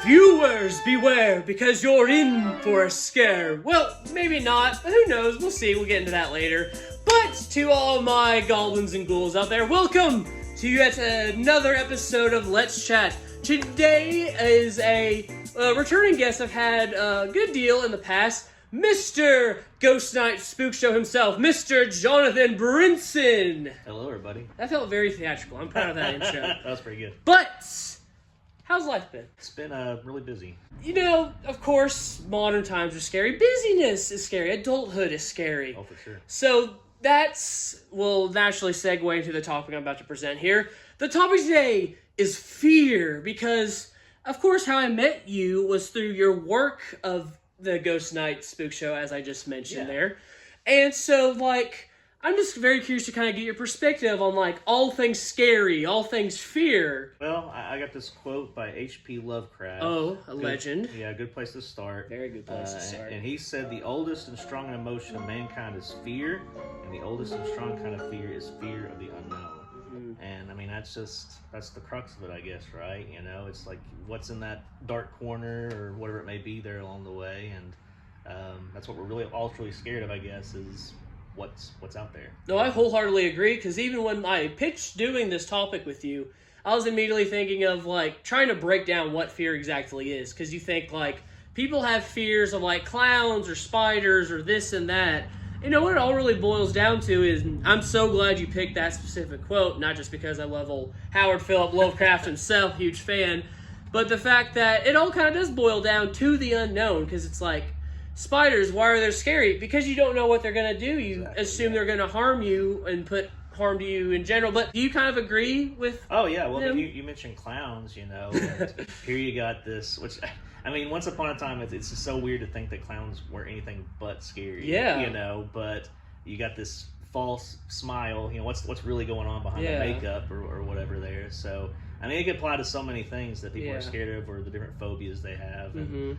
Viewers, beware, because you're in for a scare. Well, maybe not, but who knows? We'll see. We'll get into that later. But to all my goblins and ghouls out there, welcome to yet another episode of Let's Chat. Today is a returning guest I've had a good deal in the past, Mr. Ghostnight Spookshow himself, Mr. Jonathan Brinson. Hello, everybody. That felt very theatrical. I'm proud of that intro. That was pretty good. But how's life been? It's been really busy. You know, of course, modern times are scary. Busyness is scary. Adulthood is scary. Oh, for sure. So we'll naturally segue into the topic I'm about to present here. The topic today is fear, because, of course, how I met you was through your work of the Ghostnight Spookshow, as I just mentioned there. And so, I'm just very curious to kind of get your perspective on, all things scary, all things fear. Well, I got this quote by H.P. Lovecraft. Oh, a legend. Yeah, good place to start. Very good place to start. And he said, the oldest and strong emotion of mankind is fear, and the oldest and strong kind of fear is fear of the unknown. Mm-hmm. And, I mean, that's the crux of it, I guess, right? You know, it's like what's in that dark corner or whatever it may be there along the way, and that's what we're really all truly scared of, I guess, is what's out there. No, I wholeheartedly agree, because even when I pitched doing this topic with you, I was immediately thinking of trying to break down what fear exactly is, because you think people have fears of clowns or spiders or this and that. You know what it all really boils down to is, I'm so glad you picked that specific quote, not just because I love old Howard Philip Lovecraft himself, huge fan, but the fact that it all kind of does boil down to the unknown, because it's spiders, why are they scary? Because you don't know what they're going to do. You assume they're going to harm you and put harm to you in general. But do you kind of agree with Oh, yeah. Well, you mentioned clowns, and here you got this, which, I mean, once upon a time, it's just so weird to think that clowns were anything but scary. Yeah. But you got this false smile, what's really going on behind the makeup or whatever there. So, I mean, it can apply to so many things that people are scared of, or the different phobias they have. And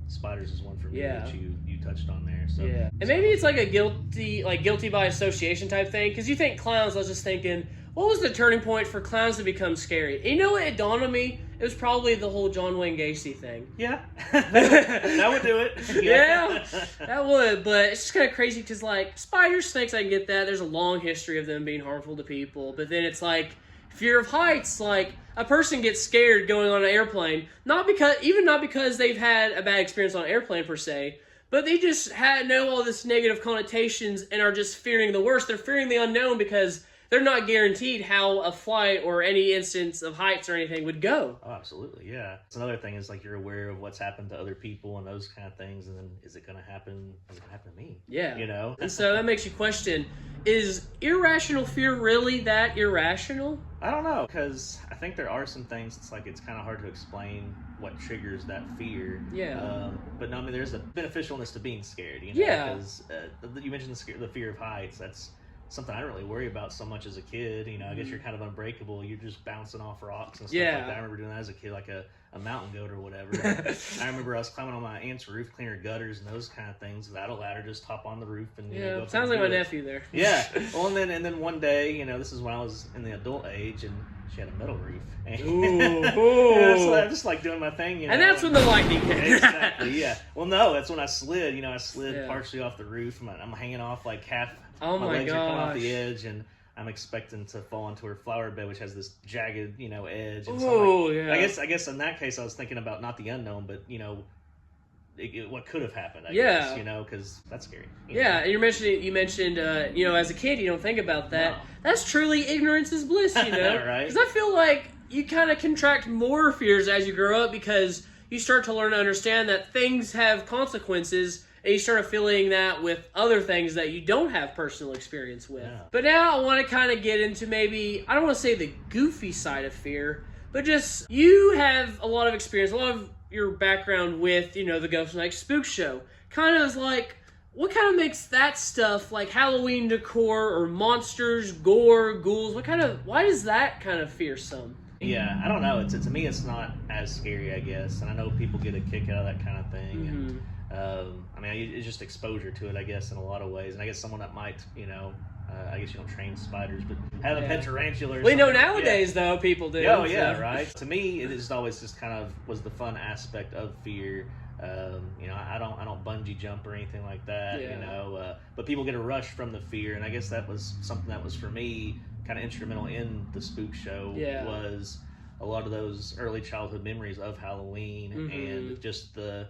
spiders is one for me that you touched on there. So, and maybe it's a guilty by association type thing, because you think clowns. I was just thinking, what was the turning point for clowns to become scary? And you know what? It dawned on me. It was probably the whole John Wayne Gacy thing. Yeah, that would do it. Yeah, that would. But it's just kind of crazy because, spiders, snakes, I can get that. There's a long history of them being harmful to people. But then it's fear of heights. A person gets scared going on an airplane, not because they've had a bad experience on an airplane per se, but they just know all this negative connotations and are just fearing the worst. They're fearing the unknown because they're not guaranteed how a flight or any instance of heights or anything would go. Oh, absolutely, yeah. It's another thing is you're aware of what's happened to other people and those kind of things, and then is it going to happen to me? Yeah. And so that makes you question, is irrational fear really that irrational? I don't know, because I think there are some things it's kind of hard to explain what triggers that fear. Yeah. But no, I mean, there's a beneficialness to being scared, Yeah. Because you mentioned the fear of heights. That's something I don't really worry about so much as a kid. I guess you're kind of unbreakable. You're just bouncing off rocks and stuff like that. I remember doing that as a kid, like a mountain goat or whatever. I remember I was climbing on my aunt's roof, cleaning her gutters and those kind of things. Without a ladder, just hop on the roof and go sounds like my nephew there. Yeah. Well, and then one day, this is when I was in the adult age, and she had a metal roof. Ooh. So I'm just doing my thing, And that's when the lightning hit. Exactly. Yeah. Well, no, that's when I slid. I slid partially off the roof. I'm hanging off half. Oh my legs are coming off gosh. the edge, and I'm expecting to fall into her flower bed, which has this jagged, edge. And so yeah. I guess in that case, I was thinking about not the unknown, but what could have happened. I guess, because that's scary. Yeah, and you mentioned, as a kid, you don't think about that. No. That's truly ignorance is bliss, Right? Because I feel like you kind of contract more fears as you grow up, because you start to learn to understand that things have consequences. And you start feeling that with other things that you don't have personal experience with. Yeah. But now I want to kind of get into maybe, I don't want to say the goofy side of fear, but just you have a lot of experience, a lot of your background with, the Ghostnight Spookshow. Kind of what kind of makes that stuff Halloween decor or monsters, gore, ghouls? Why is that kind of fearsome? Yeah, I don't know. To me, it's not as scary, I guess. And I know people get a kick out of that kind of thing. Mm-hmm. And I mean, it's just exposure to it, I guess, in a lot of ways. And I guess someone that might, I guess you don't train spiders, but have a pet tarantula. We know nowadays though people do. Oh yeah, right. To me, it is always just kind of was the fun aspect of fear. You know, I don't bungee jump or anything like that. You know, but people get a rush from the fear, and I guess that was something that was for me kind of instrumental in the spook show. Was a lot of those early childhood memories of Halloween and just the.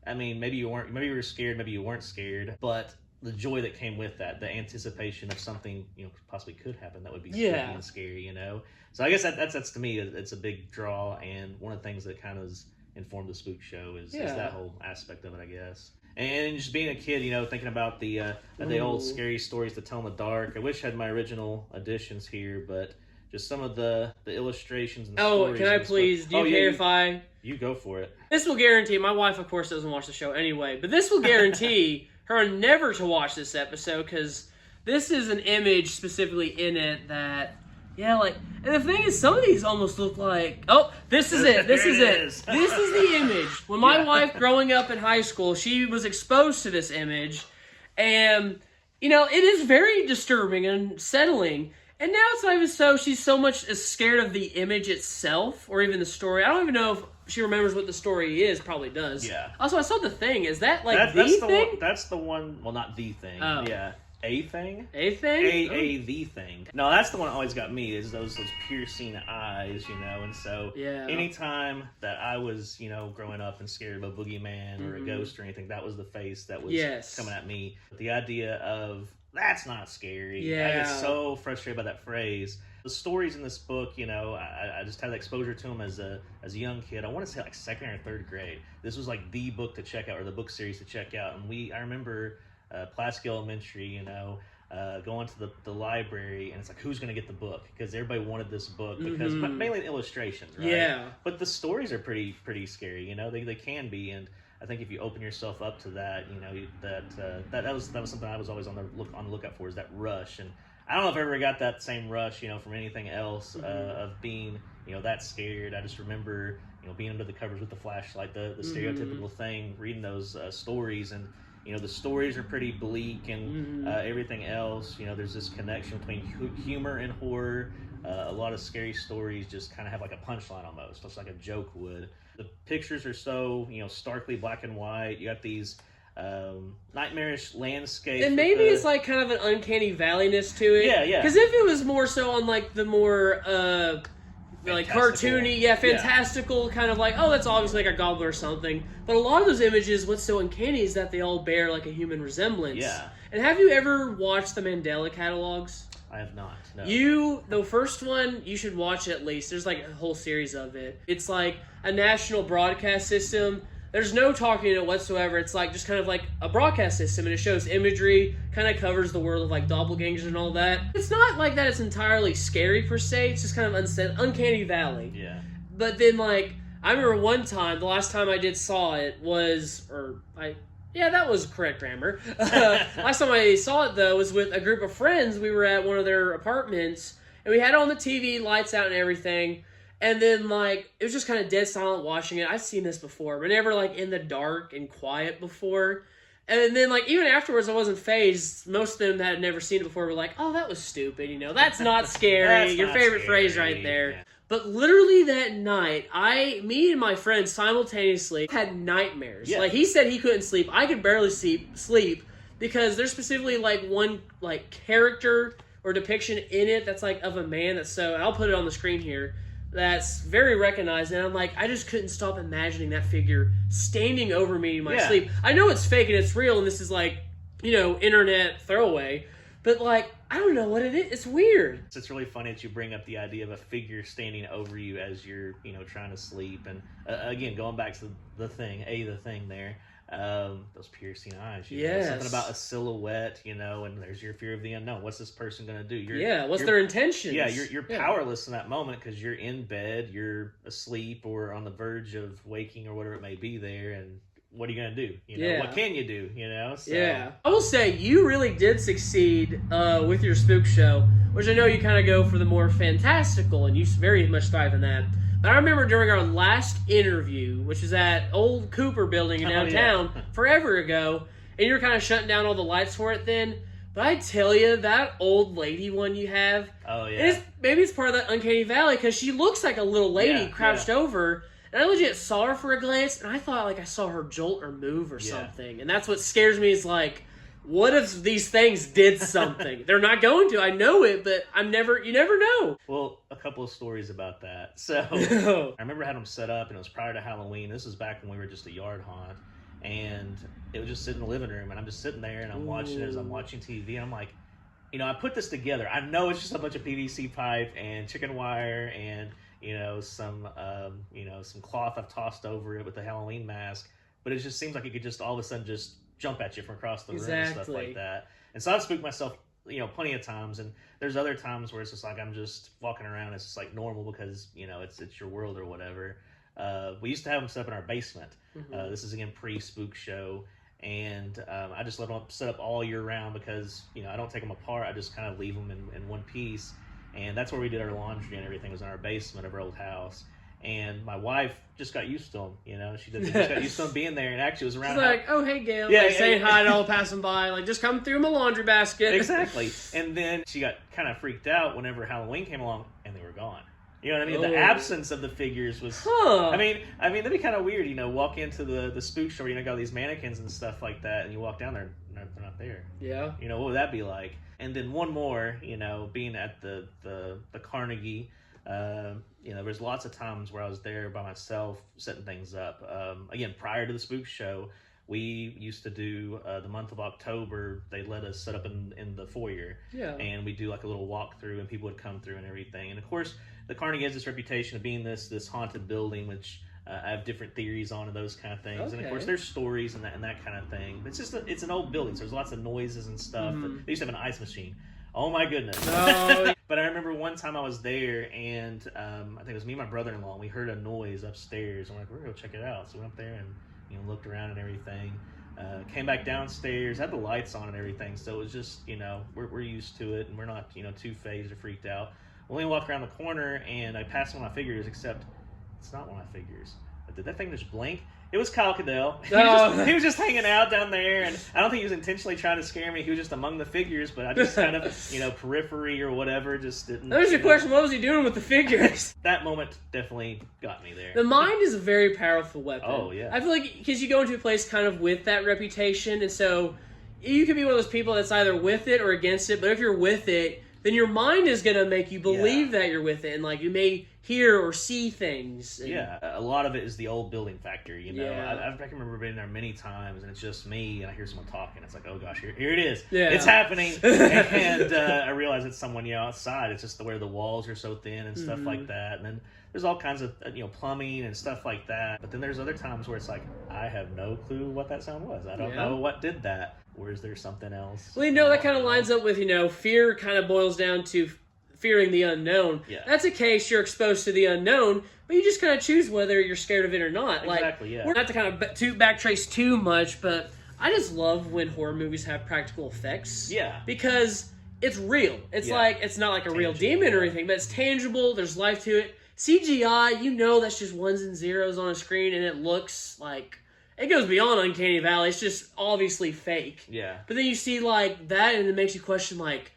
I mean, maybe you were scared, maybe you weren't scared, but the joy that came with that, the anticipation of something, you know, possibly could happen that would be spooky and scary, you know? So I guess that's to me, it's a big draw, and one of the things that kind of informed the spook show is that whole aspect of it, I guess. And just being a kid, you know, thinking about the old scary stories to tell in the dark. I wish I had my original editions here, but just some of the illustrations and stories. Can I please, do you care if I... You go for it. This will guarantee, my wife, of course, doesn't watch the show anyway, but this will guarantee her never to watch this episode, because this is an image specifically in it that, and the thing is, some of these almost look like, this is it. This is it. This is the image. When my wife, growing up in high school, she was exposed to this image, and, you know, it is very disturbing and unsettling. And now it's not even so, she's so much as scared of the image itself, or even the story. I don't even know if she remembers what the story is, probably does. Yeah. Also, I saw The Thing. Is that the thing? That's the one, well, not the thing. Oh. Yeah. A thing? A thing? The thing. No, that's the one that always got me, is those piercing eyes, you know, and so anytime that I was, you know, growing up and scared of a boogeyman or a ghost or anything, that was the face that was coming at me. But the idea of, that's not scary. I get so frustrated by that phrase. The stories in this book, you know, I just had the exposure to them as a young kid. I want to say like second or third grade. This was like the book to check out, or the book series to check out. And I remember Pulaski Elementary, you know, going to the library, and it's like, who's going to get the book? Because everybody wanted this book, because mainly the illustrations, right? Yeah. But the stories are pretty scary, you know, they can be, and I think if you open yourself up to that, you know, that was something I was always on the lookout for, is that rush. And I don't know if I ever got that same rush, you know, from anything else of being, you know, that scared. I just remember, you know, being under the covers with the flashlight, the stereotypical thing, reading those stories, and you know, the stories are pretty bleak, and everything else. You know, there's this connection between humor and horror. A lot of scary stories just kind of have like a punchline almost, just like a joke would. The pictures are so, you know, starkly black and white. You got these nightmarish landscapes. And maybe it's like kind of an uncanny valleyness to it. Yeah. Because if it was more so on like the more like cartoony, fantastical kind of like, that's obviously like a goblin or something. But a lot of those images, what's so uncanny is that they all bear like a human resemblance. Yeah. And have you ever watched the Mandela catalogs? I have not. No. The first one, you should watch at least. There's like a whole series of it. It's like a national broadcast system. There's no talking in it whatsoever. It's like just kind of like a broadcast system, and it shows imagery, kind of covers the world of like doppelgangers and all that. It's not like that it's entirely scary per se. It's just kind of uncanny valley. Yeah. But then like, I remember one time, the last time I saw it was, that was correct grammar. Last time I saw it, though, was with a group of friends. We were at one of their apartments, and we had on the TV, lights out and everything, and then, like, it was just kind of dead silent watching it. I've seen this before, but never, like, in the dark and quiet before. And then, like, even afterwards, I wasn't fazed. Most of them that had never seen it before were like, that was stupid, you know, that's not scary. That's Your not favorite scary. phrase right there. Yeah. But literally that night, me and my friend simultaneously had nightmares. Yeah. Like, he said he couldn't sleep. I could barely sleep because there's specifically, like, one, like, character or depiction in it that's, like, of a man that's so... I'll put it on the screen here. That's very recognized. And I'm like, I just couldn't stop imagining that figure standing over me in my sleep. I know it's fake and it's real, and this is, like, you know, internet throwaway. But, like, I don't know what it is. It's weird. It's really funny that you bring up the idea of a figure standing over you as you're, you know, trying to sleep. And, again, going back to the thing there, those piercing eyes. You know, something about a silhouette, you know, and there's your fear of the unknown. What's this person going to do? What's their intentions? Yeah, you're powerless in that moment because you're in bed, you're asleep or on the verge of waking or whatever it may be there, and... what are you going to do? You know, what can you do? You know? So. Yeah. I will say, you really did succeed with your spook show, which I know you kind of go for the more fantastical, and you very much thrive in that. But I remember during our last interview, which is at old Cooper building in downtown, forever ago, and you were kind of shutting down all the lights for it then, But I tell you, that old lady one you have, oh yeah, maybe it's part of that Uncanny Valley, because she looks like a little lady crouched over, and I legit saw her for a glance, and I thought like I saw her jolt or move or something, and that's what scares me is like, what if these things did something? They're not going to. I know it, but you never know. Well, a couple of stories about that. So I remember having them set up, and it was prior to Halloween. This was back when we were just a yard haunt, and it was just sitting in the living room, and I'm just sitting there, and I'm watching it as I'm watching TV, and I'm like, I put this together. I know it's just a bunch of PVC pipe and chicken wire and, some cloth I've tossed over it with the Halloween mask, but it just seems like it could just all of a sudden just jump at you from across the room and stuff like that. And so I've spooked myself, plenty of times, and there's other times where it's just like I'm just walking around, it's just like normal because, it's your world or whatever. We used to have them set up in our basement. This is again pre-spook show, and I just let them set up all year round because I don't take them apart. I just kind of leave them in one piece, and that's where we did our laundry and everything was in our basement of our old house. And my wife just got used to them, she just got used to them being there, and actually it was around. She's like, oh hey Gail, saying hi to all passing by, like just come through my laundry basket. Exactly. And then she got kind of freaked out whenever Halloween came along, and they were gone. You know what I mean? The absence of the figures was. I mean, that'd be kind of weird. Walk into the spook store. Got all these mannequins and stuff like that, and you walk down there, and they're not there. Yeah. What would that be like? And then one more. Being at the Carnegie. There's lots of times where I was there by myself setting things up. Again, prior to the spook show, we used to do the month of October. They let us set up in the foyer, and we do like a little walkthrough, and people would come through and everything. And of course, the Carnegie has this reputation of being this haunted building, which I have different theories on and those kind of things. Okay. And of course, there's stories and that kind of thing. But it's an old building, so there's lots of noises and stuff. They used to have an ice machine. Oh my goodness. No. But I remember one time I was there, and I think it was me and my brother-in-law, and we heard a noise upstairs. I'm like, we're going to go check it out. So we went up there and looked around and everything. Came back downstairs, had the lights on and everything. So it was just, we're used to it, and we're not, too phased or freaked out. We only walked around the corner, and I passed one of my figures, except it's not one of my figures. Did that thing just blink? It was Kyle Cadell. He was just hanging out down there, and I don't think he was intentionally trying to scare me. He was just among the figures, but I just kind of, periphery or whatever, just didn't. That was your question. What was he doing with the figures? That moment definitely got me there. The mind is a very powerful weapon. Oh, yeah. I feel like, because you go into a place kind of with that reputation, and so you could be one of those people that's either with it or against it, but if you're with it, then your mind is going to make you believe that you're with it, and like you may hear or see things. And a lot of it is the old building factor, I can remember being there many times, and it's just me, and I hear someone talking. It's like, oh gosh, here it is. It's happening. And I realize it's someone outside. It's just where the walls are so thin and stuff like that. And then there's all kinds of plumbing and stuff like that. But then there's other times where it's like, I have no clue what that sound was. I don't know what did that. Or is there something else? Well, that kind of lines up with, fear kind of boils down to fearing the unknown. Yeah. That's a case you're exposed to the unknown, but you just kind of choose whether you're scared of it or not. Exactly, We're not to kind of backtrace too much, but I just love when horror movies have practical effects. Yeah. Because it's real. It's it's not like a real demon or anything, but it's tangible. There's life to it. CGI, that's just ones and zeros on a screen, and it looks like... It goes beyond Uncanny Valley. It's just obviously fake. Yeah. But then you see like that, and it makes you question like,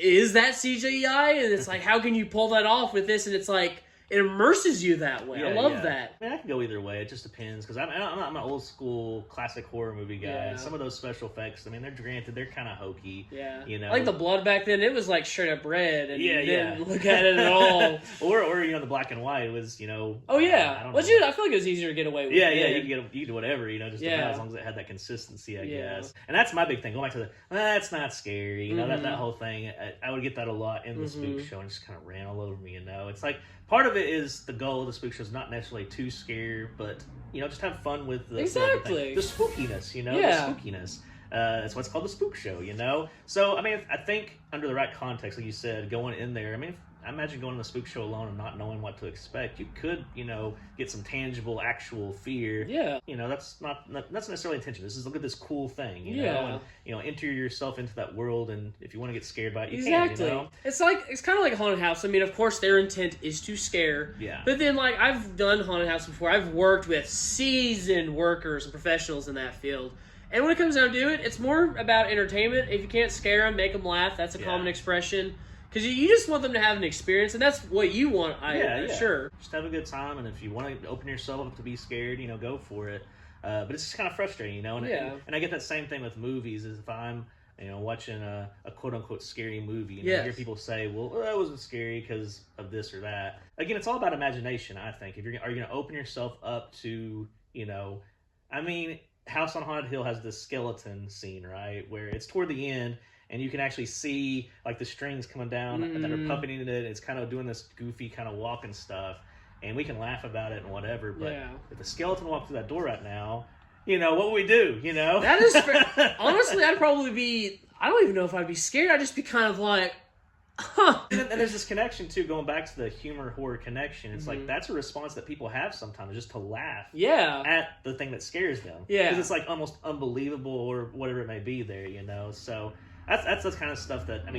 is that CGI? And it's like, how can you pull that off with this? And it's like, it immerses you that way. I love that. I mean, I can go either way. It just depends, because I'm an old school classic horror movie guy. Yeah. Some of those special effects, I mean, they're kind of hokey. Yeah. Like the blood back then, it was like straight up red, and you didn't look at it at all. or the black and white was, Oh yeah. I feel like it was easier to get away with. Yeah, you could do whatever, just as long as it had that consistency, I guess. And that's my big thing. Going back to that's not scary, that whole thing. I would get that a lot in the spook show, and it just kind of ran all over me. It's like part of it is the goal of the spook show is not necessarily to scare, but just have fun with the spookiness, the spookiness. That's what's called the spook show, So I mean, I think under the right context, like you said, going in there, I mean, I imagine going to the spook show alone and not knowing what to expect, you could, get some tangible, actual fear. Yeah. That's not necessarily intention. This is, look at this cool thing, and, enter yourself into that world, and if you want to get scared by it, you can, It's kind of like a haunted house. I mean, of course, their intent is to scare. Yeah. But then, like, I've done haunted house before. I've worked with seasoned workers and professionals in that field. And when it comes down to it, it's more about entertainment. If you can't scare them, make them laugh. That's a common expression. Because you just want them to have an experience, and that's what you want, sure. Just have a good time, and if you want to open yourself up to be scared, go for it. But it's just kind of frustrating, and I get that same thing with movies, is if I'm, watching a quote-unquote scary movie, and I hear people say, well, that wasn't scary because of this or that. Again, it's all about imagination, I think. Are you going to open yourself up to, House on Haunted Hill has this skeleton scene, right, where it's toward the end, and you can actually see, like, the strings coming down that are puppeting it. It's kind of doing this goofy kind of walking stuff. And we can laugh about it and whatever. But if the skeleton walked through that door right now, what would we do, That is fair. Honestly, I'd probably be... I don't even know if I'd be scared. I'd just be kind of like... Huh. And there's this connection, too, going back to the humor-horror connection. It's like, that's a response that people have sometimes, just to laugh at the thing that scares them. Yeah. Because it's, like, almost unbelievable or whatever it may be there, So... That's the kind of stuff that,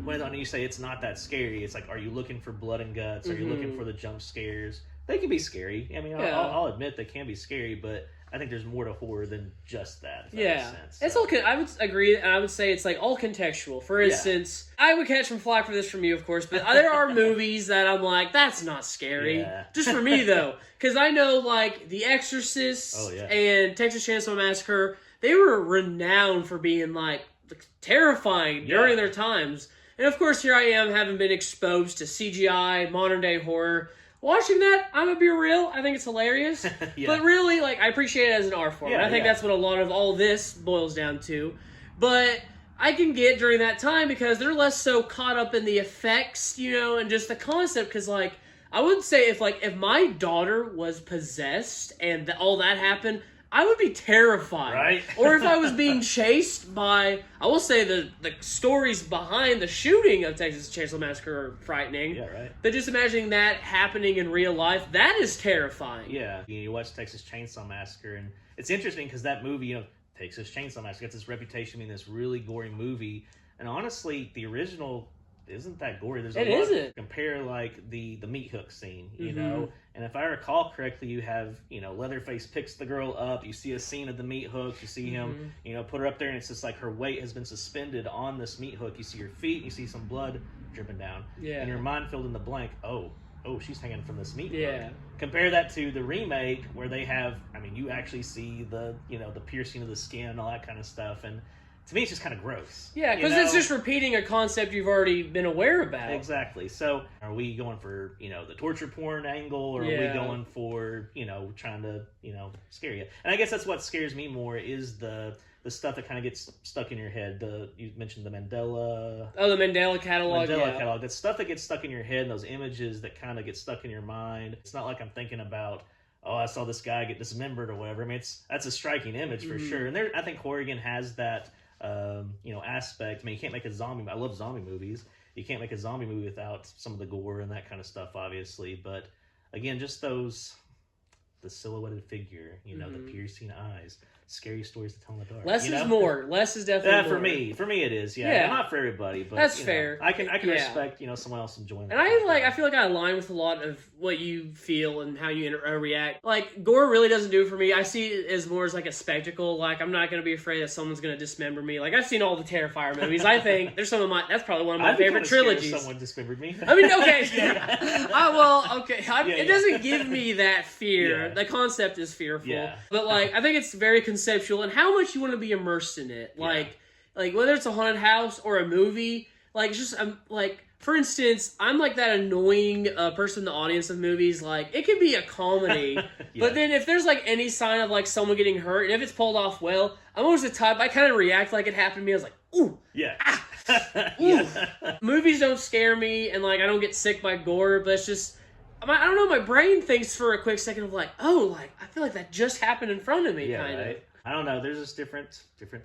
when you say it's not that scary, it's like, are you looking for blood and guts? Are you looking for the jump scares? They can be scary. I'll admit they can be scary, but I think there's more to horror than just that. If that makes sense. It's all. I would agree, and I would say it's like all contextual. For instance, I would catch some flack for this from you, of course, but there are movies that I'm like, that's not scary. Yeah. Just for me though, because I know like The Exorcist and Texas Chainsaw Massacre, they were renowned for being like terrifying during their times. And of course, here I am, having been exposed to CGI, modern day horror. Watching that, I'm gonna be real, I think it's hilarious. But really, like, I appreciate it as an art form. I think that's what a lot of all this boils down to. But I can get during that time because they're less so caught up in the effects, and just the concept. Because, like, I would say if my daughter was possessed and all that happened, I would be terrified. Right? Or if I was being chased by... I will say the stories behind the shooting of Texas Chainsaw Massacre are frightening. Yeah, right. But just imagining that happening in real life, that is terrifying. Yeah. You watch Texas Chainsaw Massacre, and it's interesting because that movie, Texas Chainsaw Massacre, gets this reputation being this really gory movie. And honestly, the original... isn't that gory. There's a lot. Compare like the meat hook scene, and if I recall correctly, you have Leatherface picks the girl up. You see a scene of the meat hook. You see him, put her up there, and it's just like her weight has been suspended on this meat hook. You see her feet. You see some blood dripping down. Yeah. And your mind filled in the blank. Oh, she's hanging from this meat hook. Compare that to the remake where they have. You actually see the the piercing of the skin and all that kind of stuff, and to me, it's just kind of gross. Yeah, because it's just repeating a concept you've already been aware about. Exactly. So, are we going for, the torture porn angle, or are we going for, trying to, scare you? And I guess that's what scares me more is the stuff that kind of gets stuck in your head. You mentioned the Mandela... Oh, the Mandela catalog, catalog. That stuff that gets stuck in your head and those images that kind of get stuck in your mind. It's not like I'm thinking about... I saw this guy get dismembered or whatever. That's a striking image for sure. And I think horror again has that aspect. You can't make a zombie. I love zombie movies. You can't make a zombie movie without some of the gore and that kind of stuff, obviously. But again, just the silhouetted figure, the piercing eyes, scary stories to tell in the dark. Less is more. Less is definitely more. For me it is. Yeah. Not for everybody, but that's fair. I can respect someone else enjoying. And I feel like I align with a lot of what you feel and how you react. Like gore really doesn't do it for me. I see it as more as like a spectacle. Like I'm not going to be afraid that someone's going to dismember me. Like I've seen all the Terrifier movies. I think there's that's probably one of my favorite trilogies. Someone dismembered me. Okay. It doesn't give me that fear. The concept is fearful. Yeah. But I think it's very conceptual and how much you want to be immersed in it. Like whether it's a haunted house or a movie, for instance, I'm like that annoying person in the audience of movies. Like it could be a comedy, but then if there's any sign of someone getting hurt, and if it's pulled off well, I'm always the type I kind of react like it happened to me. I was like, ooh, yeah. Ooh. Movies don't scare me, and I don't get sick by gore, but it's just. I don't know, my brain thinks for a quick second of I feel like that just happened in front of me, kind of. I don't know, there's just different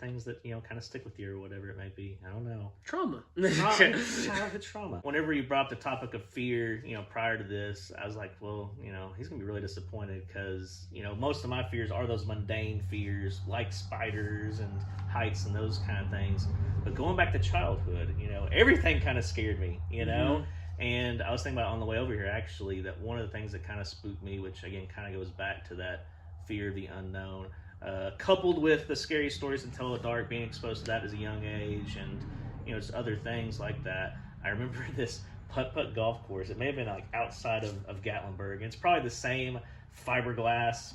things that, kind of stick with you or whatever it may be. I don't know. Trauma. Childhood trauma. Whenever you brought up the topic of fear, prior to this, I was like, well, he's going to be really disappointed because, most of my fears are those mundane fears like spiders and heights and those kind of things. But going back to childhood, everything kind of scared me, Mm-hmm. And I was thinking about on the way over here, actually, that one of the things that kind of spooked me, which, again, kind of goes back to that fear of the unknown, coupled with the scary stories and tell the dark, being exposed to that as a young age, and just other things like that. I remember this putt-putt golf course. It may have been like outside of Gatlinburg, and it's probably the same fiberglass,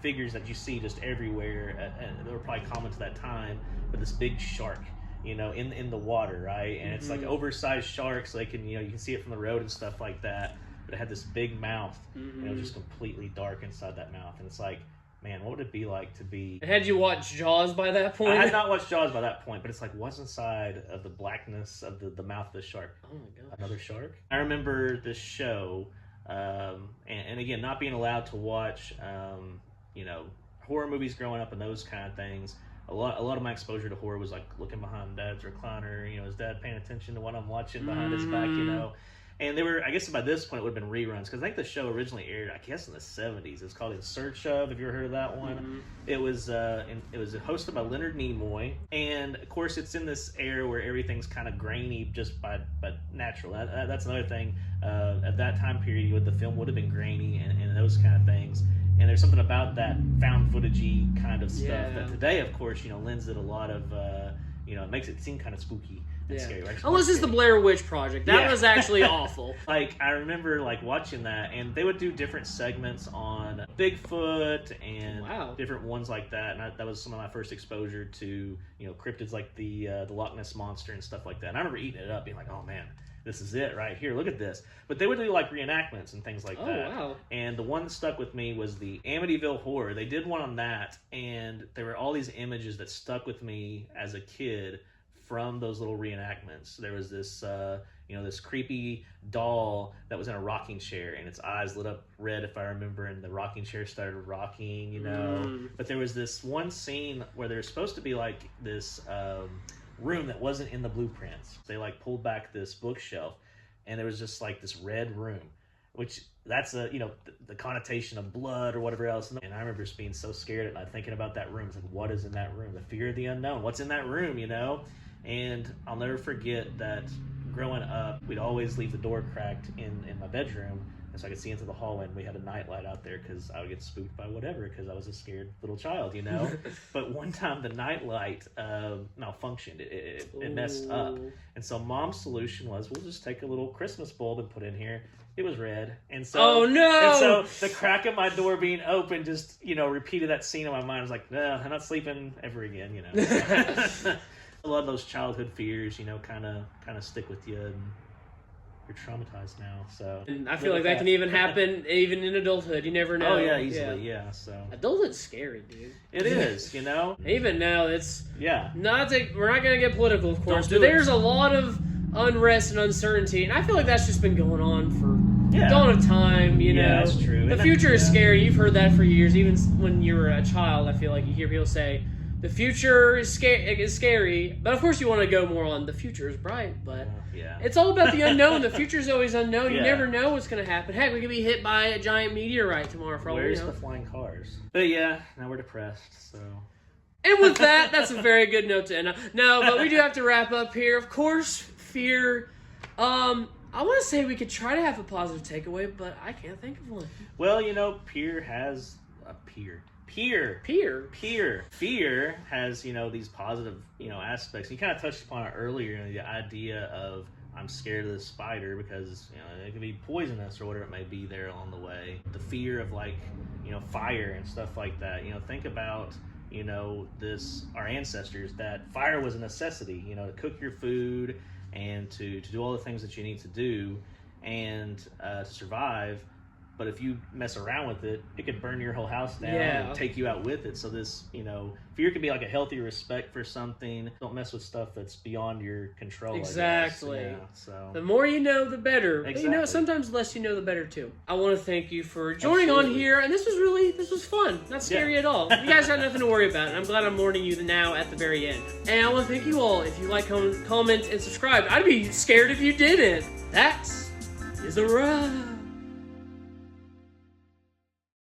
figures that you see just everywhere, and they were probably common to that time. But this big shark, in the water, right? And it's like oversized sharks, so they can, you can see it from the road and stuff like that. But it had this big mouth, and it was just completely dark inside that mouth. And it's like, man, what would it be like to be... Had you watched Jaws by that point? I had not watched Jaws by that point, but it's like, what's inside of the blackness of the mouth of the shark? Oh my gosh. Another shark? I remember this show, and again, not being allowed to watch, horror movies growing up and those kind of things. A lot of my exposure to horror was like looking behind Dad's recliner, is Dad paying attention to what I'm watching behind his back, And they were, I guess by this point it would have been reruns, because I think the show originally aired, I guess, in the 70s. It's called In Search Of. Have you ever heard of that one? It was hosted by Leonard Nimoy, and of course it's in this era where everything's kind of grainy just by natural. That's another thing. At that time period, the film would have been grainy and those kind of things. And there's something about that found footage-y kind of stuff that today, of course, lends it a lot of, it makes it seem kind of spooky. Scary, right? Unless it's the Blair Witch Project. That was actually awful. Like, I remember, watching that, and they would do different segments on Bigfoot and different ones like that, and that was some of my first exposure to, cryptids like the Loch Ness Monster and stuff like that. And I remember eating it up, being like, oh, man, this is it right here. Look at this. But they would do, reenactments and things like that. Wow. And the one that stuck with me was the Amityville Horror. They did one on that, and there were all these images that stuck with me as a kid from those little reenactments. There was this, this creepy doll that was in a rocking chair, and its eyes lit up red, if I remember, and the rocking chair started rocking, But there was this one scene where there was supposed to be, this room that wasn't in the blueprints. They, pulled back this bookshelf, and there was just, this red room, which that's, the connotation of blood or whatever else. And I remember just being so scared at night thinking about that room. It's like, what is in that room? The fear of the unknown. What's in that room, And I'll never forget that growing up, we'd always leave the door cracked in my bedroom, and so I could see into the hallway, and we had a nightlight out there because I would get spooked by whatever, because I was a scared little child, But one time the nightlight malfunctioned. It messed up. And so Mom's solution was, we'll just take a little Christmas bulb and put in here. It was red. And so, oh, no! And so the crack of my door being open just, repeated that scene in my mind. I was like, no, I'm not sleeping ever again, A lot of those childhood fears, kind of stick with you, and you're traumatized now. So, and I feel like that can even happen even in adulthood. You never know. Oh yeah, easily, yeah. So adulthood's scary, dude. It is, Even now, it's we're not going to get political, of course, but there's a lot of unrest and uncertainty, and I feel like that's just been going on for dawn of time. Yeah, that's true. The future is scary. You've heard that for years. Even when you were a child, I feel like you hear people say, the future is scary, but of course you want to go more on the future is bright, but it's all about the unknown. The future is always unknown. You never know what's going to happen. Heck, we could be hit by a giant meteorite tomorrow for all we know. Where's the flying cars? But now we're depressed, so... And with that, that's a very good note to end on. No, but we do have to wrap up here. Of course, fear. I want to say we could try to have a positive takeaway, but I can't think of one. Well, Fear has these positive, aspects. You kind of touched upon it earlier, the idea of I'm scared of this spider because, it could be poisonous or whatever it may be there along the way. The fear of fire and stuff like that. Think about, our ancestors, that fire was a necessity, to cook your food and to do all the things that you need to do and to survive. But if you mess around with it, it could burn your whole house down and take you out with it. So this, fear could be like a healthy respect for something. Don't mess with stuff that's beyond your control. Exactly. I guess. So the more you know, the better. Exactly. But sometimes the less you know, the better too. I want to thank you for joining on here, and this was fun. Not scary at all. You guys got nothing to worry about, and I'm glad I'm warning you now at the very end. And I want to thank you all. If you like, comment, and subscribe. I'd be scared if you didn't. That is a wrap.